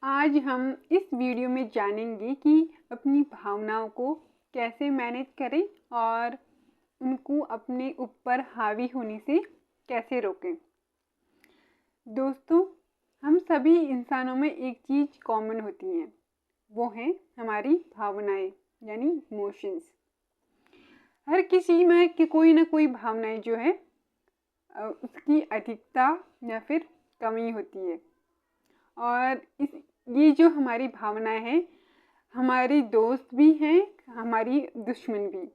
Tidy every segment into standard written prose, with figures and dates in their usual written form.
आज हम इस वीडियो में जानेंगे कि अपनी भावनाओं को कैसे मैनेज करें और उनको अपने ऊपर हावी होने से कैसे रोकें। दोस्तों, हम सभी इंसानों में एक चीज़ कॉमन होती है, वो है हमारी भावनाएं यानी इमोशंस। हर किसी में कि कोई ना कोई भावनाएं जो है उसकी अधिकता या फिर कमी होती है। और ये जो हमारी भावनाएं हैं, हमारी दोस्त भी हैं, हमारी दुश्मन भी।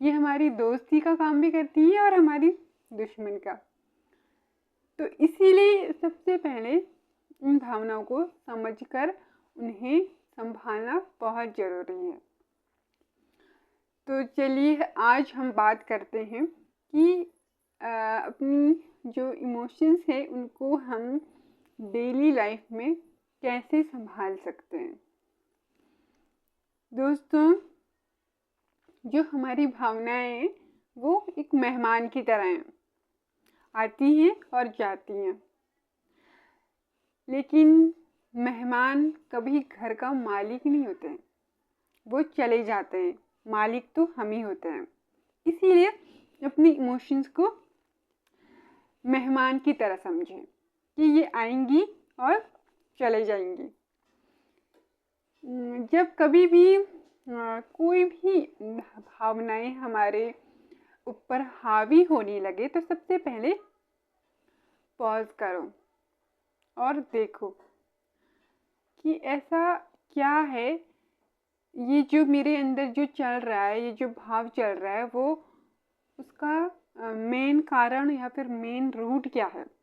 ये हमारी दोस्ती का काम भी करती है और हमारी दुश्मन का। तो इसीलिए सबसे पहले इन भावनाओं को समझकर उन्हें संभालना बहुत ज़रूरी है। तो चलिए आज हम बात करते हैं कि अपनी जो इमोशंस है उनको हम डेली लाइफ में कैसे संभाल सकते हैं। दोस्तों, जो हमारी भावनाएं हैं वो एक मेहमान की तरह हैं, आती हैं और जाती हैं। लेकिन मेहमान कभी घर का मालिक नहीं होते हैं, वो चले जाते हैं, मालिक तो हम ही होते हैं। इसीलिए अपनी इमोशंस को मेहमान की तरह समझें कि ये आएंगी और चले जाएंगी। जब कभी भी कोई भी भावनाएं हमारे ऊपर हावी होने लगे तो सबसे पहले पॉज करो और देखो कि ऐसा क्या है, ये जो मेरे अंदर जो चल रहा है, ये जो भाव चल रहा है, वो उसका मेन कारण या फिर मेन रूट क्या है।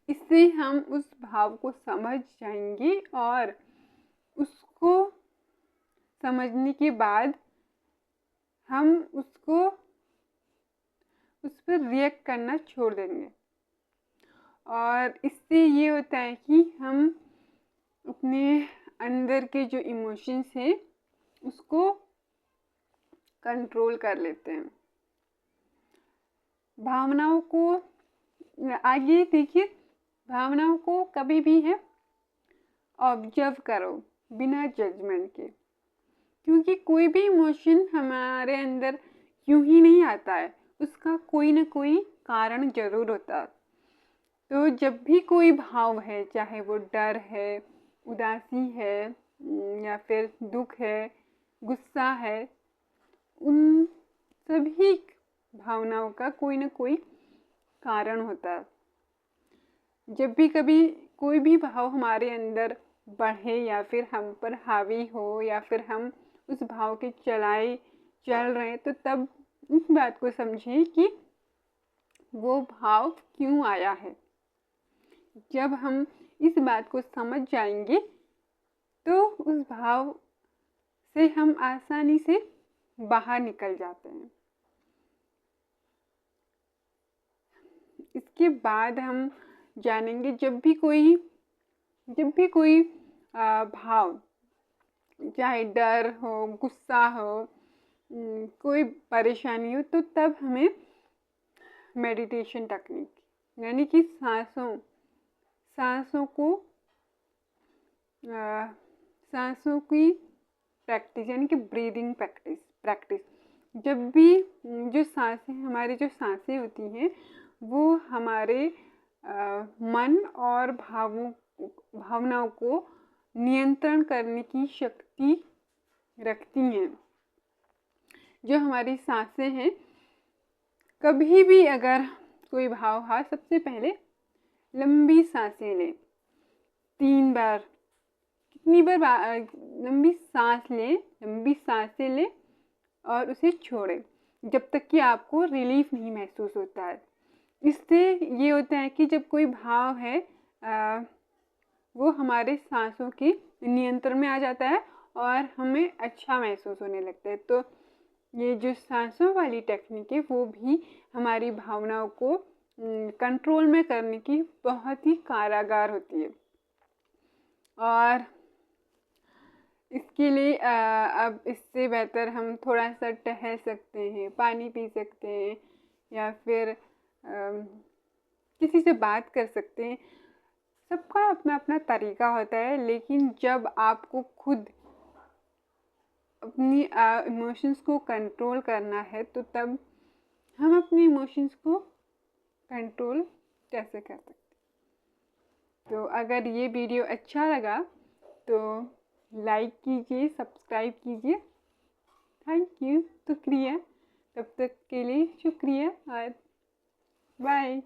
इससे हम उस भाव को समझ जाएंगे और उसको समझने के बाद हम उस पर रिएक्ट करना छोड़ देंगे। और इससे ये होता है कि हम अपने अंदर के जो इमोशंस हैं उसको कंट्रोल कर लेते हैं। भावनाओं को आगे देखिए, भावनाओं को कभी भी है ऑब्जर्व करो बिना जजमेंट के, क्योंकि कोई भी इमोशन हमारे अंदर यूं ही नहीं आता है, उसका कोई ना कोई कारण जरूर होता है। तो जब भी कोई भाव है, चाहे वो डर है, उदासी है या फिर दुख है, गुस्सा है, उन सभी भावनाओं का कोई ना कोई कारण होता है। जब भी कभी कोई भी भाव हमारे अंदर बढ़े या फिर हम पर हावी हो या फिर हम उस भाव के चल रहे हैं, तो तब इस बात को समझें कि वो भाव क्यों आया है। जब हम इस बात को समझ जाएंगे तो उस भाव से हम आसानी से बाहर निकल जाते हैं। इसके बाद हम जानेंगे जब भी कोई भाव, चाहे डर हो, गुस्सा हो, कोई परेशानी हो, तो तब हमें मेडिटेशन टेक्निक यानी कि सांसों की प्रैक्टिस यानी कि ब्रीदिंग प्रैक्टिस। जब भी जो हमारी जो सांसें होती हैं वो हमारे मन और भावनाओं को नियंत्रण करने की शक्ति रखती हैं। जो हमारी सांसें हैं, कभी भी अगर कोई भाव हा, सबसे पहले लंबी सांसें लें, 3 बार, कितनी बार लंबी सांसें लें और उसे छोड़ें जब तक कि आपको रिलीफ नहीं महसूस होता है। इससे ये होता है कि जब कोई भाव है वो हमारे सांसों के नियंत्रण में आ जाता है और हमें अच्छा महसूस होने लगता है। तो ये जो सांसों वाली टेक्निक है वो भी हमारी भावनाओं को कंट्रोल में करने की बहुत ही कारगर होती है। और इसके लिए अब इससे बेहतर हम थोड़ा सा टहल सकते हैं, पानी पी सकते हैं या फिर किसी से बात कर सकते हैं। सबका अपना अपना तरीका होता है, लेकिन जब आपको खुद अपनी इमोशंस को कंट्रोल करना है तो तब हम अपने इमोशंस को कंट्रोल कैसे कर सकते। तो अगर ये वीडियो अच्छा लगा तो लाइक कीजिए, सब्सक्राइब कीजिए। थैंक यू, शुक्रिया। तब तक के लिए शुक्रिया और बाय।